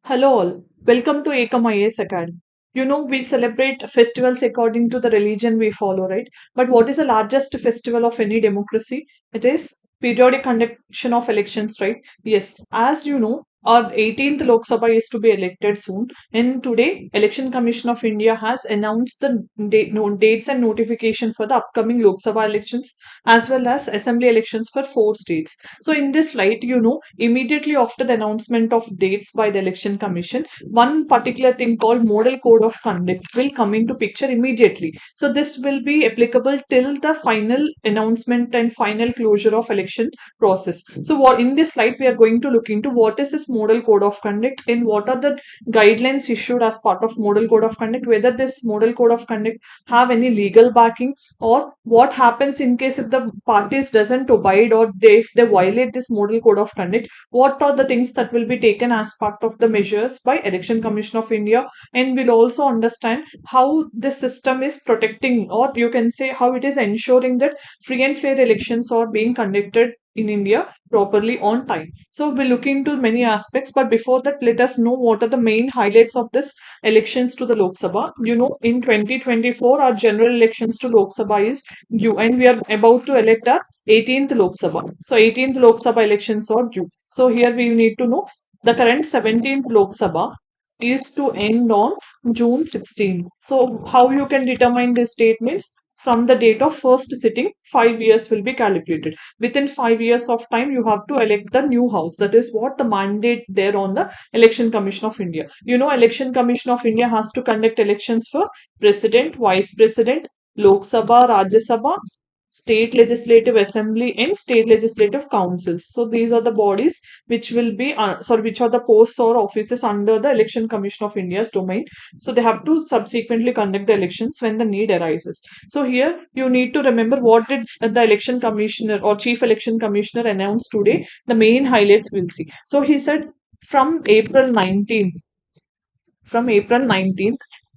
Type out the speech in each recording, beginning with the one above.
Hello all, welcome to Ekam Academy. We celebrate festivals according to the religion we follow, right? But what is the largest festival of any democracy? It is periodic conduction of elections, right? Yes, as you know, our 18th Lok Sabha is to be elected soon, and today, Election Commission of India has announced the dates and notification for the upcoming Lok Sabha elections as well as assembly elections for 4 states. So, in this light, immediately after the announcement of dates by the Election Commission, one particular thing called Model Code of Conduct will come into picture immediately. So, this will be applicable till the final announcement and final closure of election process. So, what in this slide we are going to look into what is this Model Code of Conduct and what are the guidelines issued as part of Model Code of Conduct, whether this Model Code of Conduct have any legal backing, or what happens in case if the parties doesn't abide, or if they violate this Model Code of Conduct, what are the things that will be taken as part of the measures by Election Commission of India, and we'll also understand how this system is protecting, or you can say how it is ensuring that free and fair elections are being conducted in India properly on time. So we'll look into many aspects, but before that, let us know what are the main highlights of this elections to the Lok Sabha. In 2024, our general elections to Lok Sabha is due, and we are about to elect our 18th Lok Sabha. So 18th Lok Sabha elections are due. So here we need to know the current 17th Lok Sabha is to end on June 16th. So how you can determine this date means from the date of first sitting, 5 years will be calculated. Within 5 years of time, you have to elect the new house. That is what the mandate there on the Election Commission of India. Election Commission of India has to conduct elections for president, vice president, Lok Sabha, Rajya Sabha, state legislative assembly and state legislative councils. So these are the bodies which will be which are the posts or offices under the Election Commission of India's domain. So they have to subsequently conduct the elections when the need arises. So here you need to remember what did the election commissioner or chief election commissioner announce today. The main highlights we'll see. So he said from April 19th,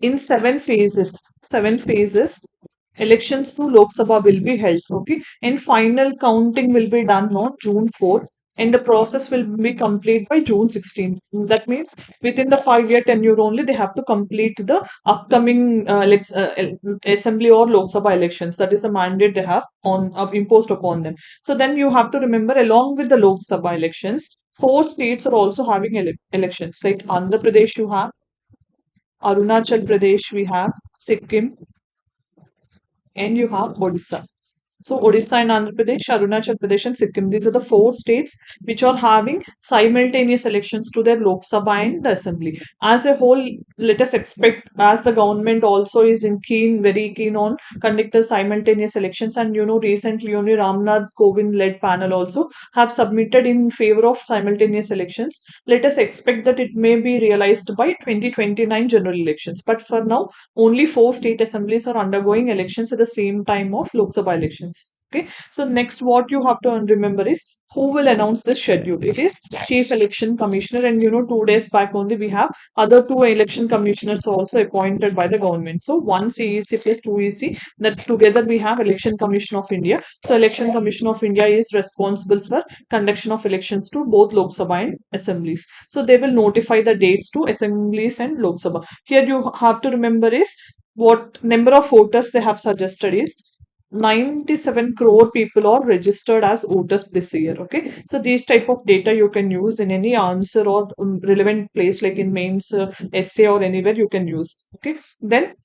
in 7 phases, elections to Lok Sabha will be held. Okay, and final counting will be done on June 4th, and the process will be complete by June 16th. That means within the 5 year tenure only, they have to complete the upcoming assembly or Lok Sabha elections. That is a mandate they have on imposed upon them. So then you have to remember, along with the Lok Sabha elections, 4 states are also having elections. Like Andhra Pradesh, you have Arunachal Pradesh, we have Sikkim, and you have Odisha. So Odisha and Andhra Pradesh, Arunachal Pradesh and Sikkim, these are the 4 states which are having simultaneous elections to their Lok Sabha and the Assembly. As a whole, let us expect, as the government also is very keen on conducting simultaneous elections, and recently only Ramnath Kovind led panel also have submitted in favor of simultaneous elections. Let us expect that it may be realized by 2029 general elections. But for now, only 4 state assemblies are undergoing elections at the same time of Lok Sabha elections. Okay, so next what you have to remember is who will announce this schedule. It is Chief Election Commissioner, and 2 days back only we have other 2 election commissioners also appointed by the government. So one CEC plus 2 EC, that together we have Election Commission of India. So Election Commission of India is responsible for conduction of elections to both Lok Sabha and assemblies. So they will notify the dates to assemblies and Lok Sabha. Here you have to remember is what number of voters they have suggested is 97 crore people are registered as voters this year. Okay, so these type of data you can use in any answer or relevant place, like in mains, essay, or anywhere you can use. Okay, then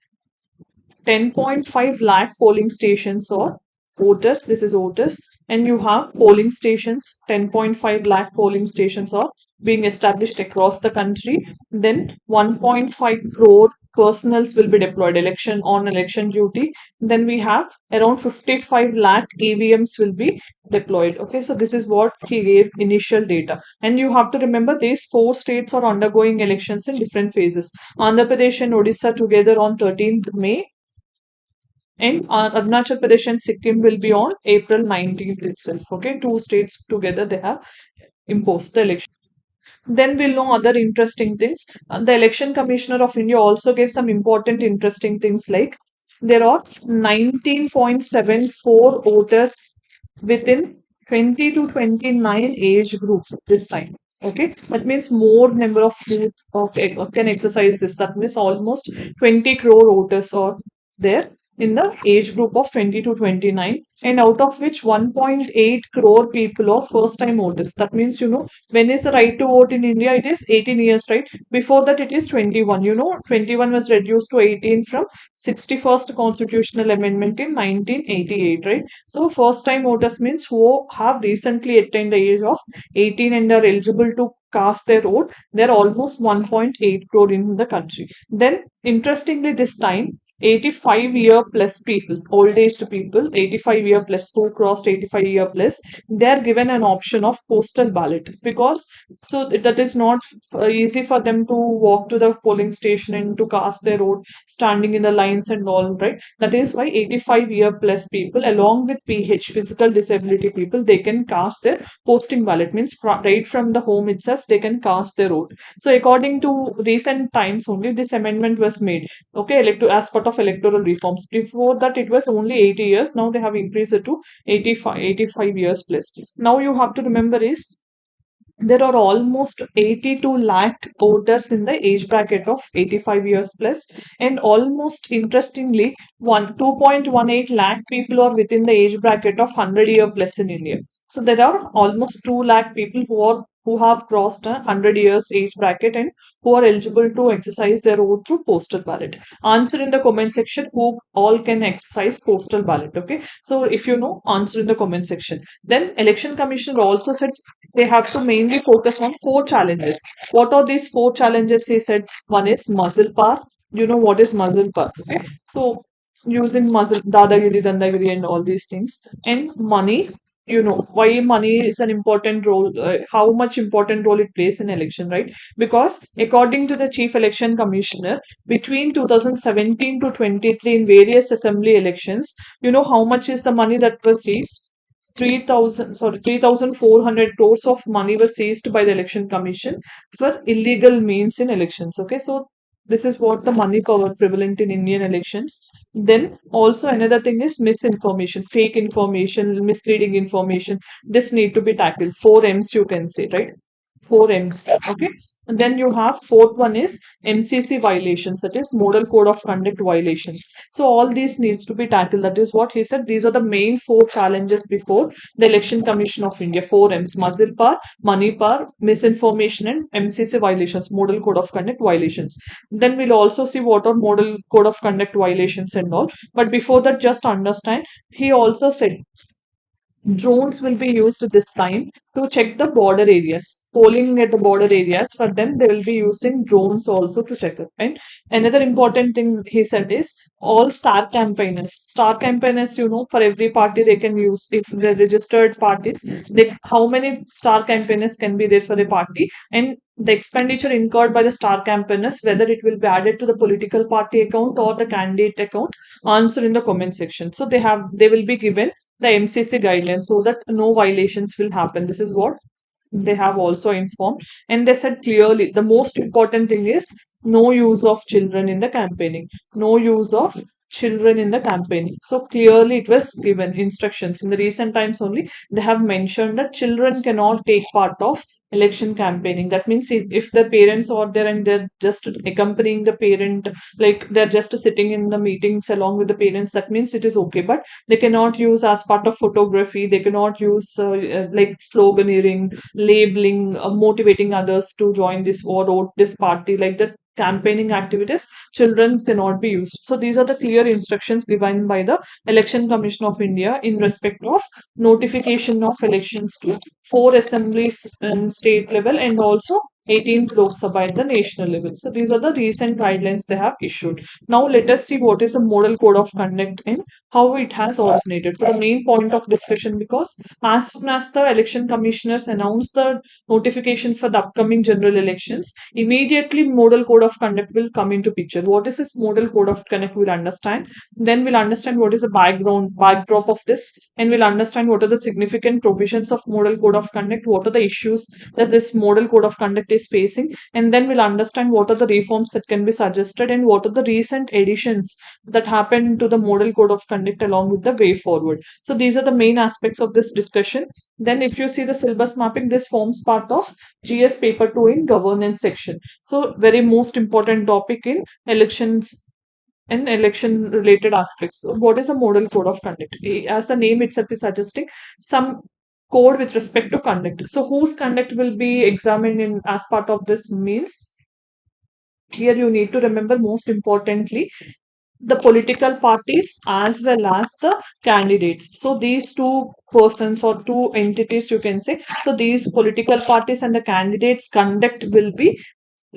10.5 lakh polling stations or voters. This is voters, and you have polling stations. 10.5 lakh polling stations are being established across the country. Then 1.5 crore personals will be deployed election duty. Then we have around 55 lakh EVMs will be deployed. Okay, so this is what he gave initial data, and you have to remember these 4 states are undergoing elections in different phases. Andhra Pradesh and Odisha together on 13th May, and Arunachal Pradesh and Sikkim will be on April 19th itself. Okay, 2 states together they have imposed the election. Then we'll know other interesting things. The Election Commissioner of India also gave some important interesting things, like there are 19.74 voters within 20 to 29 age group this time. Okay, that means more number of youth can exercise this. That means almost 20 crore voters are there in the age group of 20 to 29, and out of which 1.8 crore people are first time voters. That means, when is the right to vote in India? It is 18 years, right? Before that, it is 21. 21 was reduced to 18 from 61st Constitutional Amendment in 1988, right? So, first time voters means who have recently attained the age of 18 and are eligible to cast their vote. They're almost 1.8 crore in the country. Then, interestingly, this time 85-year plus people, old aged people, 85-year plus, who crossed 85-year plus, they are given an option of postal ballot, because that is not easy for them to walk to the polling station and to cast their vote, standing in the lines and all, right? That is why 85-year plus people, along with PH, physical disability people, they can cast their posting ballot, means right from the home itself they can cast their vote. So according to recent times only this amendment was made, okay, as part of electoral reforms. Before that it was only 80 years, now they have increased it to 85 years plus. Now you have to remember is there are almost 82 lakh voters in the age bracket of 85 years plus, and almost interestingly 2.18 lakh people are within the age bracket of 100-year plus in India. So there are almost 2 lakh people who have crossed a 100 years age bracket and who are eligible to exercise their vote through postal ballot. Answer in the comment section who all can exercise postal ballot. Okay, so if you know, answer in the comment section. Then election commissioner also said they have to mainly focus on 4 challenges. What are these 4 challenges? He said one is muscle power. You know what is muscle power? Okay, so using muscle, dadagiri, dandagiri, and all these things, and money. You know why money is an important role, how much important role it plays in election, right? Because according to the chief election commissioner, between 2017 to 23 in various assembly elections, you know how much is the money that was seized? 3,400 crores of money was seized by the election commission for illegal means in elections. Okay, so this is what the money power prevalent in Indian elections. Then also another thing is misinformation, fake information, misleading information. This need to be tackled. 4 M's you can say, right? 4 M's. Okay. And then you have fourth one is MCC violations, that is Model Code of Conduct violations. So all these needs to be tackled. That is what he said. These are the main 4 challenges before the Election Commission of India. 4 M's: muzzle power, money power, misinformation, and MCC violations, Model Code of Conduct violations. Then we'll also see what are Model Code of Conduct violations and all. But before that, just understand, he also said drones will be used this time to check the border areas, polling at the border areas. For them, they will be using drones also to check it. And another important thing he said is all star campaigners. Star campaigners, for every party they can use, if they're registered parties, how many star campaigners can be there for a party, and the expenditure incurred by the star campaigners, whether it will be added to the political party account or the candidate account. Answer in the comment section. So they will be given the MCC guidelines so that no violations will happen. This is what they have also informed. And they said clearly the most important thing is no use of children in the campaigning. No use of children in the campaigning. So clearly it was given instructions. In the recent times only, they have mentioned that children cannot take part of election campaigning. That means if the parents are there and they're just accompanying the parent, like they're just sitting in the meetings along with the parents, that means it is okay. But they cannot use as part of photography, they cannot use like sloganeering, labeling, motivating others to join this or vote this party, like that campaigning activities, children cannot be used. So these are the clear instructions given by the Election Commission of India in respect of notification of elections to 4 assemblies in state level and also 18th Lok Sabha at the national level. So these are the recent guidelines they have issued. Now let us see what is a model code of conduct and how it has originated. So the main point of discussion, because as soon as the election commissioners announce the notification for the upcoming general elections, immediately model code of conduct will come into picture. What is this model code of conduct? We'll understand. Then we'll understand what is the backdrop of this, and we'll understand what are the significant provisions of model code of conduct, what are the issues that this model code of conduct is facing, and then we'll understand what are the reforms that can be suggested and what are the recent additions that happened to the model code of conduct along with the way forward. So these are the main aspects of this discussion. Then if you see the syllabus mapping, this forms part of GS paper 2 in governance section. So very most important topic in elections and election related aspects. So what is a model code of conduct? As the name itself is suggesting, some code with respect to conduct. So whose conduct will be examined in as part of this means, here you need to remember most importantly the political parties as well as the candidates. So these two persons or two entities you can say, so these political parties and the candidates conduct will be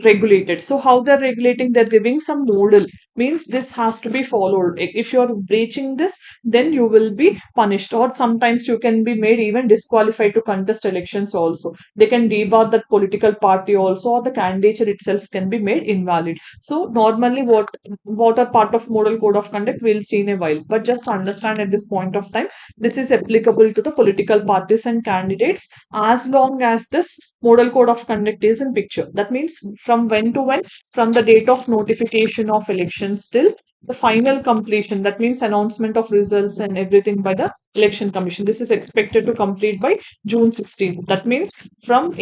regulated. So how they're regulating, they're giving some model, means this has to be followed. If you're breaching this, then you will be punished, or sometimes you can be made even disqualified to contest elections also. They can debar that political party also, or the candidature itself can be made invalid. So normally what are part of model code of conduct we'll see in a while, but just understand at this point of time this is applicable to the political parties and candidates as long as this model code of conduct is in picture. That means from when to when, from the date of notification of elections till the final completion, that means announcement of results and everything by the election commission. This is expected to complete by June 16th. That means from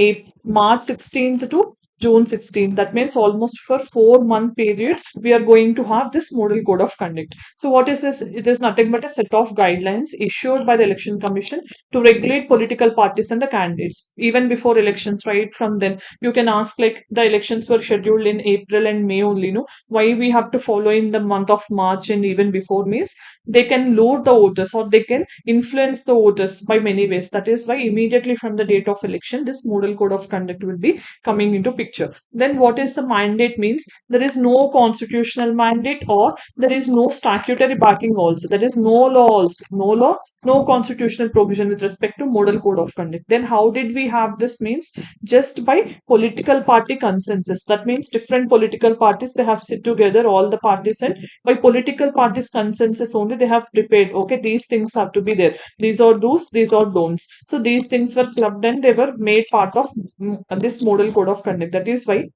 March 16th to June 16th. That means almost for 4 month period we are going to have this model code of conduct. So what is this? It is nothing but a set of guidelines issued by the election commission to regulate political parties and the candidates even before elections. Right from then you can ask, like, the elections were scheduled in April and May only, no, why we have to follow in the month of March and even before, means they can lure the voters or they can influence the voters by many ways. That is why immediately from the date of election this model code of conduct will be coming into picture. Then what is the mandate? Means there is no constitutional mandate or there is no statutory backing also. There is no law also. No law, no constitutional provision with respect to model code of conduct. Then how did we have this? Means just by political party consensus. That means different political parties, they have sit together, all the parties, and by political parties consensus only they have prepared, okay, these things have to be there, these are do's, these are don'ts. So these things were clubbed and they were made part of this model code of conduct. That is why,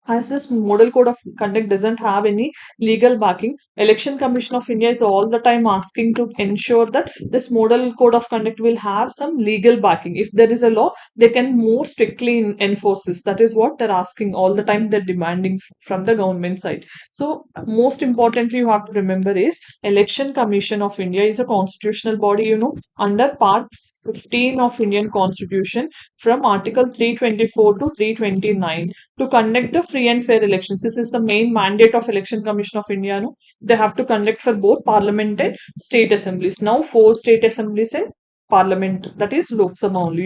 as this model code of conduct doesn't have any legal backing, election commission of India is all the time asking to ensure that this model code of conduct will have some legal backing. If there is a law, they can more strictly enforce this. That is what they're asking all the time, they're demanding from the government side. So most importantly you have to remember is election commission of India is a constitutional body, under part 15 of Indian constitution, from article 324 to 329, to conduct the free and fair elections. This is the main mandate of Election Commission of India. No? They have to conduct for both parliament and state assemblies. Now, 4 state assemblies and parliament, that is Lok Sabha only.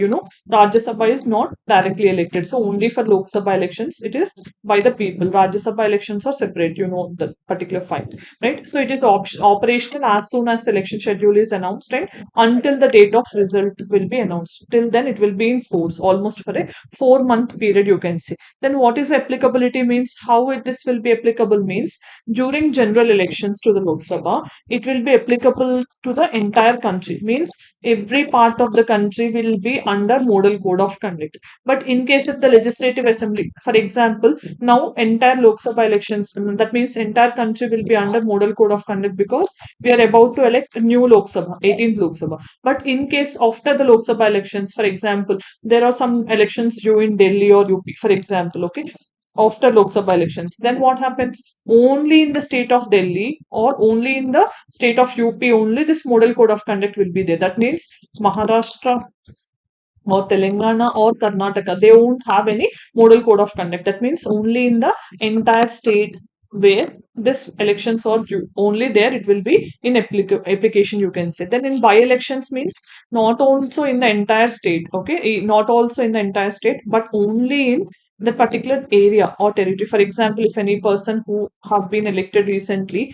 Rajya Sabha is not directly elected. So, only for Lok Sabha elections, it is by the people. Rajya Sabha elections are separate, the particular fight. Right? So, it is operational as soon as the election schedule is announced and until the date of result will be announced. Till then, it will be in force almost for a 4 month period, you can see. Then what is applicability? Means how this will be applicable means during general elections to the Lok Sabha, it will be applicable to the entire country. Means every part of the country will be under model code of conduct. But in case of the legislative assembly, for example, now entire Lok Sabha elections, that means entire country will be under model code of conduct because we are about to elect a new Lok Sabha, 18th Lok Sabha. But in case after the Lok Sabha elections, for example, there are some elections due in Delhi or UP, for example, okay, after Lok Sabha elections, then what happens? Only in the state of Delhi or only in the state of UP, only this model code of conduct will be there. That means Maharashtra or Telangana or Karnataka, they won't have any model code of conduct. That means only in the entire state where this elections are due, only there it will be in application, you can say. Then in by elections means not also in the entire state, okay, not also in the entire state, but only in the particular area or territory. For example, if any person who have been elected recently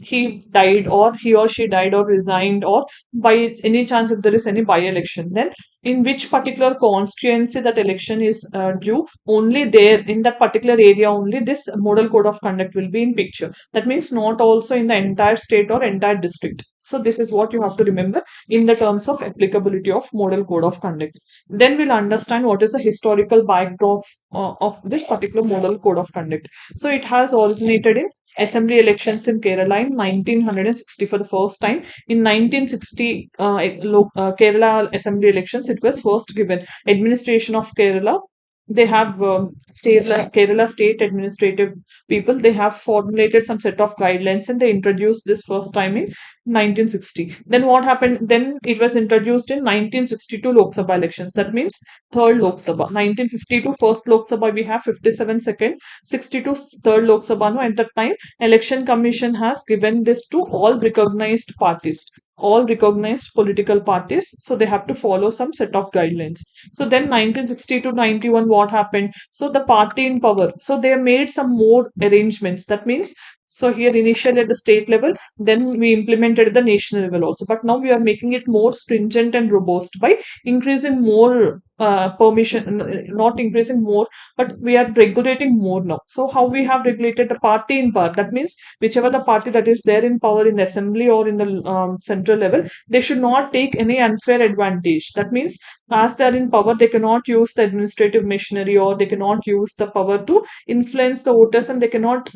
he died, or he or she died or resigned, or by any chance if there is any by-election, then in which particular constituency that election is due, only there in that particular area only this model code of conduct will be in picture. That means not also in the entire state or entire district. So this is what you have to remember in the terms of applicability of model code of conduct. Then we'll understand what is the historical backdrop of this particular model code of conduct. So it has originated in assembly elections in Kerala in 1960 for the first time. In 1960, Kerala assembly elections, it was first given. Administration of Kerala, they have Kerala state administrative people, they have formulated some set of guidelines and they introduced this first time in 1960. Then what happened? Then it was introduced in 1962 Lok Sabha elections. That means third Lok Sabha. 1952 first Lok Sabha we have 57 second, 62 third Lok Sabha. No, at that time Election Commission has given this to all recognized parties, all recognized political parties. So they have to follow some set of guidelines. So then 1960 to 91, what happened? So the party in power, so they made some more arrangements. That means, so here initially at the state level, then we implemented at the national level also. But now we are making it more stringent and robust by increasing more permission, not increasing more, but we are regulating more now. So how we have regulated the party in power? That means whichever the party that is there in power in the assembly or in the central level, they should not take any unfair advantage. That means as they are in power, they cannot use the administrative machinery, or they cannot use the power to influence the voters, and they cannot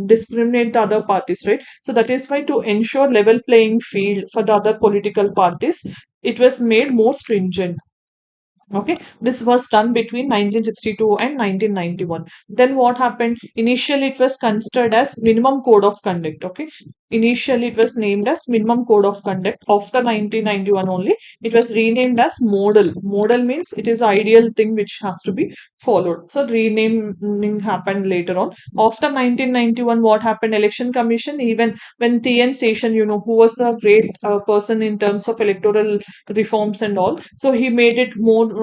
discriminate the other parties, right? So that is why, to ensure level playing field for the other political parties, it was made more stringent. Okay, this was done between 1962 and 1991. Then what happened? Initially, it was considered as minimum code of conduct. Okay, initially it was named as minimum code of conduct. After 1991 only, it was renamed as model. Model means it is ideal thing which has to be followed. So renaming happened later on. After 1991, what happened? Election Commission, even when TN Session, who was a great person in terms of electoral reforms and all. So he made it more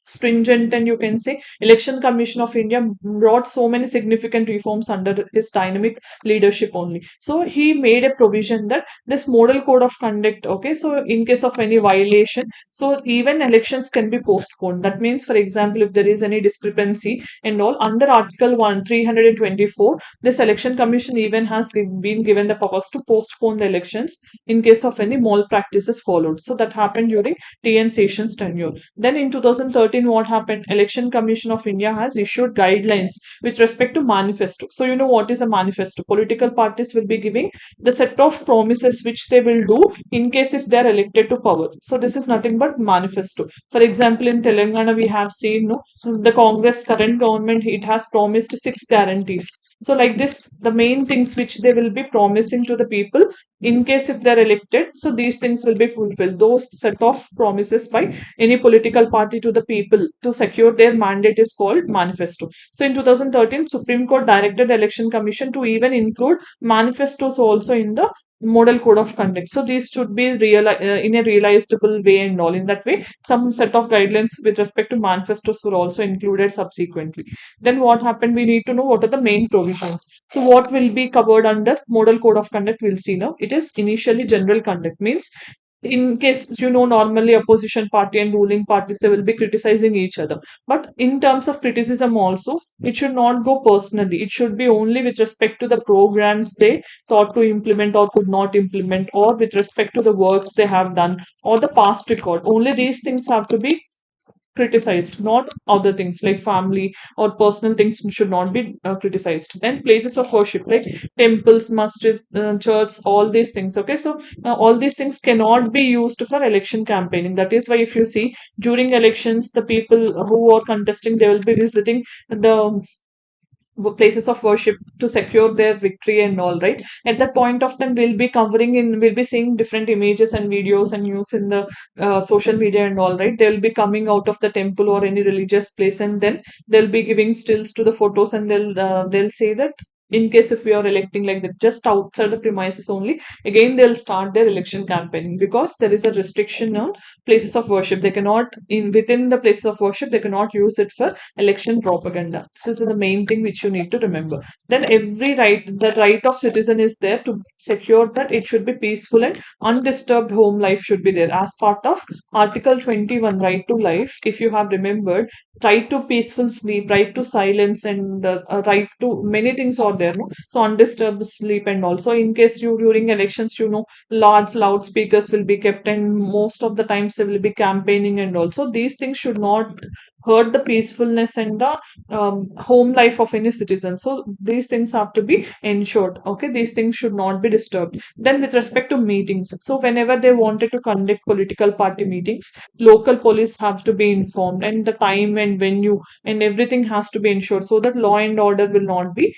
stringent, and you can say Election Commission of India brought so many significant reforms under his dynamic leadership only. So he made a provision that this model code of conduct, okay, so in case of any violation, so even elections can be postponed. That means, for example, if there is any discrepancy and all, under Article 1 324, this Election Commission even has been given the powers to postpone the elections in case of any malpractices followed. So that happened during TN Session's tenure. Then in 2013, what happened? Election Commission of India has issued guidelines with respect to manifesto. So you know what is a manifesto? Political parties will be giving the set of promises which they will do in case if they are elected to power. So this is nothing but manifesto. For example, in Telangana, we have seen, no, the Congress current government, it has promised 6 guarantees. So like this, the main things which they will be promising to the people in case if they're elected, so these things will be fulfilled. Those set of promises by any political party to the people to secure their mandate is called manifesto. So in 2013, Supreme Court directed Election Commission to even include manifestos also in the model code of conduct. So these should be in a realizable way and all. In that way, some set of guidelines with respect to manifestos were also included subsequently. Then what happened? We need to know what are the main provisions. So what will be covered under model code of conduct? We'll see now. It is initially general conduct, means in case, normally opposition party and ruling parties, they will be criticizing each other, but in terms of criticism also, it should not go personally. It should be only with respect to the programs they thought to implement or could not implement, or with respect to the works they have done, or the past record. Only these things have to be criticized, not other things like family or personal things should not be criticized. Then places of worship like temples, masjids, churches, all these things. Okay, so all these things cannot be used for election campaigning. That is why if you see during elections, the people who are contesting, they will be visiting the places of worship to secure their victory and all, right? At that point of time, we'll be seeing different images and videos and news in the social media and all, right? They'll be coming out of the temple or any religious place, and then they'll be giving stills to the photos, and they'll say that in case if we are electing like that just outside the premises only, again they'll start their election campaigning, because there is a restriction on places of worship. They cannot, in within the places of worship, they cannot use it for election propaganda. This is the main thing which you need to remember. Then every right, the right of citizen is there to secure that it should be peaceful and undisturbed home life should be there as part of Article 21, right to life. If you have remembered, right to peaceful sleep, right to silence, and right to many things are there, no? So undisturbed sleep, and also in case you during elections, large loudspeakers will be kept, and most of the times they will be campaigning, and also these things should not hurt the peacefulness and the home life of any citizen. So these things have to be ensured. Okay, these things should not be disturbed. Then with respect to meetings, so whenever they wanted to conduct political party meetings, local police have to be informed, and the time and venue and everything has to be ensured, so that law and order will not be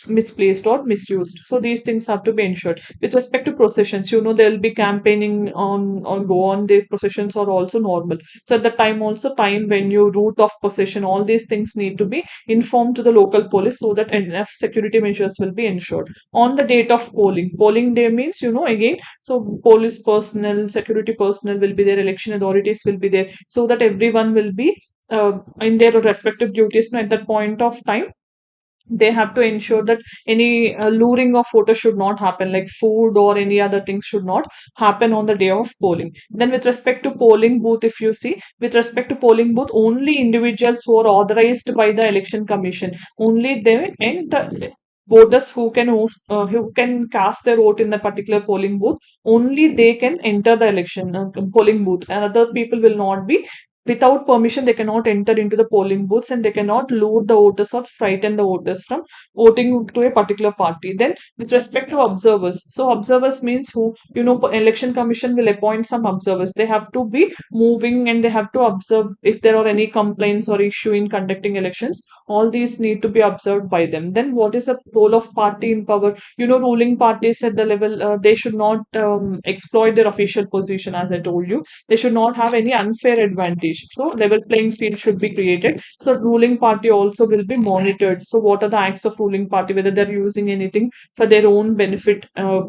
misplaced or misused. So these things have to be ensured. With respect to processions, they'll be campaigning on go on. The processions are also normal. So at the time also, time, venue, route of procession, all these things need to be informed to the local police, so that enough security measures will be ensured. On the date of polling day means, again, so police personnel, security personnel will be there, election authorities will be there, so that everyone will be in their respective duties. At that point of time, they have to ensure that any luring of voters should not happen, like food or any other things should not happen on the day of polling. Then with respect to polling booth, if you see, with respect to polling booth, only individuals who are authorized by the election commission, only they, and the voters who can cast their vote in the particular polling booth, only they can enter the election polling booth, and other people will not be, without permission they cannot enter into the polling booths, and they cannot lure the voters or frighten the voters from voting to a particular party. Then with respect to observers, so observers means who, election commission will appoint some observers. They have to be moving, and they have to observe if there are any complaints or issue in conducting elections. All these need to be observed by them. Then what is the role of party in power? Ruling parties at the level, they should not exploit their official position. As I told you, they should not have any unfair advantage. So level playing field should be created. So ruling party also will be monitored. So what are the acts of ruling party, whether they're using anything for their own benefit,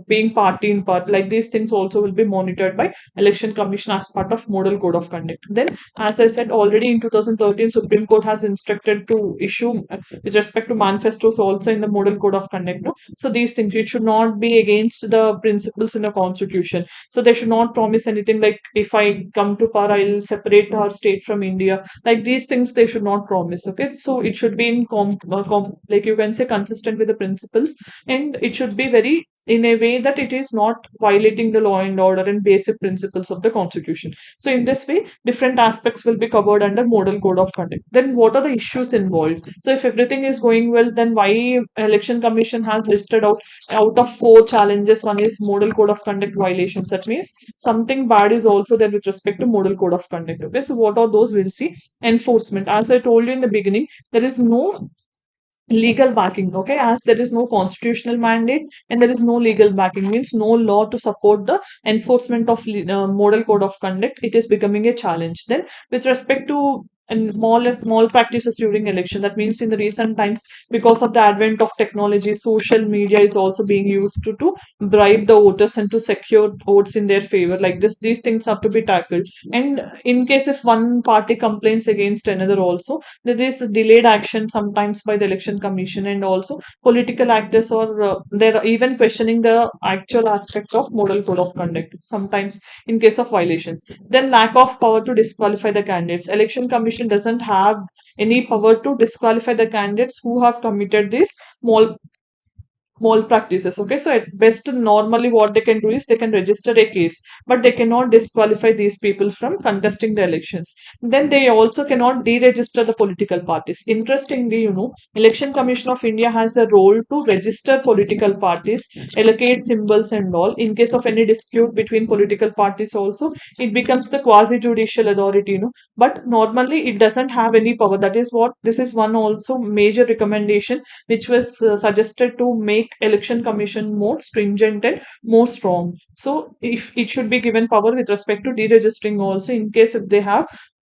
being party in part, like these things also will be monitored by election commission as part of model code of conduct. Then, as I said already, in 2013 Supreme Court has instructed to issue with respect to manifestos also in the model code of conduct, no? So these things, it should not be against the principles in the constitution. So they should not promise anything like, if I come to power, I'll separate our state from India. Like these things, they should not promise. Okay, so it should be in like you can say consistent with the principles, and it should be very in a way that it is not violating the law and order and basic principles of the constitution. So in this way, different aspects will be covered under model code of conduct. Then what are the issues involved? So if everything is going well, then why election commission has listed out of four challenges, one is model code of conduct violations. That means something bad is also there with respect to model code of conduct. Okay, so what are those? We'll see. Enforcement, as I told you in the beginning, there is no legal backing. Okay, as there is no constitutional mandate and there is no legal backing, means no law to support the enforcement of model code of conduct, it is becoming a challenge. Then with respect to and mall practices during election, that means in the recent times, because of the advent of technology, social media is also being used to bribe the voters and to secure votes in their favor. Like this, these things have to be tackled. And in case if one party complains against another also, there is delayed action sometimes by the election commission, and also political actors, or they're even questioning the actual aspect of model code of conduct sometimes in case of violations. Then lack of power to disqualify the candidates. Election commission doesn't have any power to disqualify the candidates who have committed these small malpractices. Okay, so at best, normally what they can do is they can register a case, but they cannot disqualify these people from contesting the elections. Then they also cannot deregister the political parties. Interestingly, Election Commission of India has a role to register political parties, allocate symbols and all. In case of any dispute between political parties, also it becomes the quasi judicial authority, but normally it doesn't have any power. That is what this is one also major recommendation which was suggested to make election commission more stringent and more strong. So if it should be given power with respect to deregistering also, in case if they have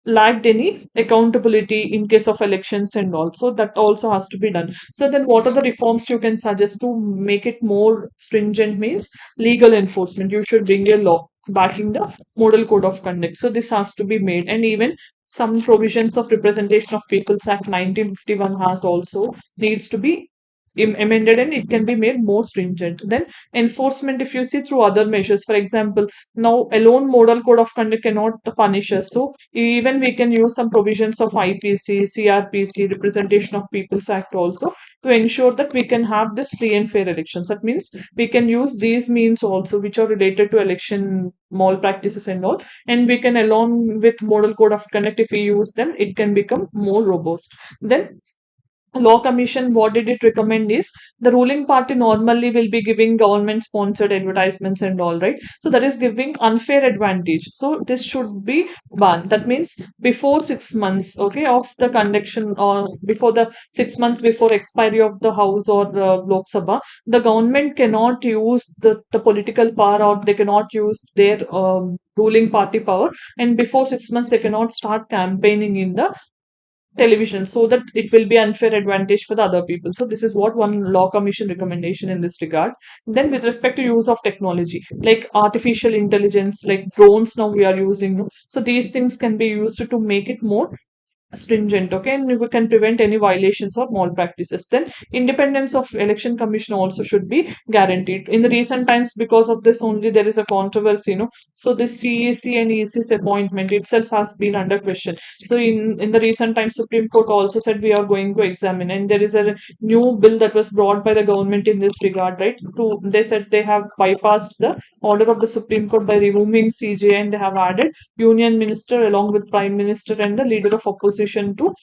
lacked any accountability in case of elections and also that also has to be done. So then what are the reforms you can suggest to make it more stringent? Means legal enforcement, you should bring a law backing the model code of conduct, so this has to be made. And even some provisions of representation of people's act 1951 has also needs to be amended, and it can be made more stringent. Then enforcement, if you see through other measures, for example, now alone model code of conduct cannot punish us, so even we can use some provisions of IPC, CRPC, representation of people's act also, to ensure that we can have this free and fair elections. That means we can use these means also which are related to election malpractices and all, and we can, along with model code of conduct, if we use them, it can become more robust. Then law commission, what did it recommend is the ruling party normally will be giving government sponsored advertisements and all, right? So that is giving unfair advantage, so this should be banned. That means before 6 months, okay, of the conduction, or before the 6 months before expiry of the house or Lok Sabha, the government cannot use the political power, or they cannot use their ruling party power, and before 6 months they cannot start campaigning in the television, so that it will be unfair advantage for the other people. So this is what one law commission recommendation in this regard. Then with respect to use of technology like artificial intelligence, like drones now we are using, no? So these things can be used to make it more stringent, okay, and we can prevent any violations or malpractices. Then independence of election commission also should be guaranteed. In the recent times, because of this only there is a controversy, so this CEC and EC's appointment itself has been under question. So in the recent times, Supreme Court also said we are going to examine, and there is a new bill that was brought by the government in this regard, right? To They said they have bypassed the order of the Supreme Court by removing CJ, and they have added union minister along with prime minister and the leader of opposition to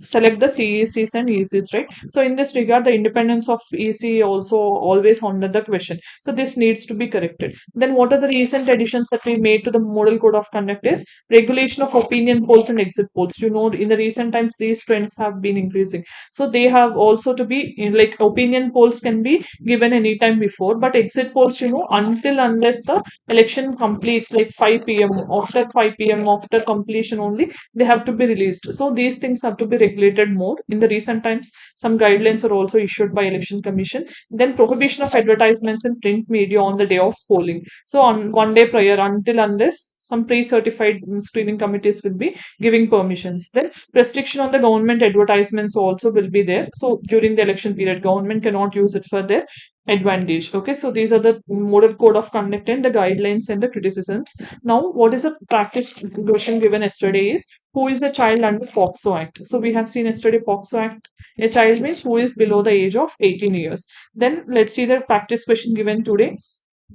select the CECs and ECs, right? So in this regard, the independence of EC also always under the question. So this needs to be corrected. Then what are the recent additions that we made to the model code of conduct is regulation of opinion polls and exit polls. In the recent times, these trends have been increasing. So they have also to be like opinion polls can be given anytime before, but exit polls, until unless the election completes like 5 p.m. After 5 p.m. after completion only they have to be released. So these things have to be regulated more. In the recent times, some guidelines are also issued by Election Commission. Then prohibition of advertisements in print media on the day of polling. So on one day prior, until unless some pre-certified screening committees will be giving permissions. Then restriction on the government advertisements also will be there. So during the election period, government cannot use it for their advantage. Okay, so these are the model code of conduct and the guidelines and the criticisms. Now, what is a practice question given yesterday is who is the child under POXO Act? So we have seen yesterday POXO Act. A child means who is below the age of 18 years. Then let's see the practice question given today.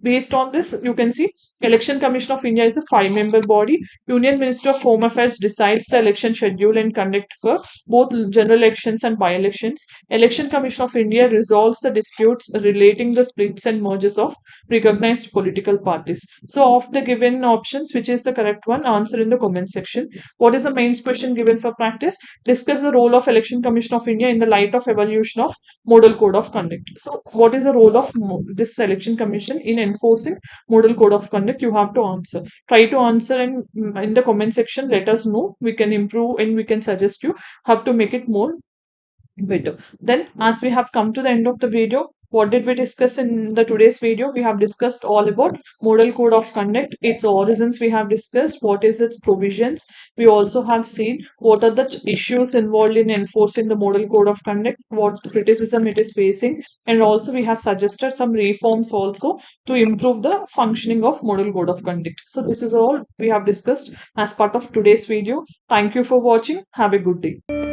Based on this, you can see Election Commission of India is a 5-member body. Union Minister of Home Affairs decides the election schedule and conduct for both general elections and by-elections. Election Commission of India resolves the disputes relating the splits and mergers of recognized political parties. So of the given options, which is the correct one? Answer in the comment section. What is the main question given for practice? Discuss the role of Election Commission of India in the light of evolution of model code of conduct. So what is the role of this Election Commission in enforcing model code of conduct? You have to answer. Try to answer, and in the comment section let us know. We can improve and we can suggest you how to make it more better. Then as we have come to the end of the video, what did we discuss in the today's video? We have discussed all about model code of conduct, its origins we have discussed, what is its provisions. We also have seen what are the issues involved in enforcing the model code of conduct, what criticism it is facing, and also we have suggested some reforms also to improve the functioning of model code of conduct. So this is all we have discussed as part of today's video. Thank you for watching. Have a good day.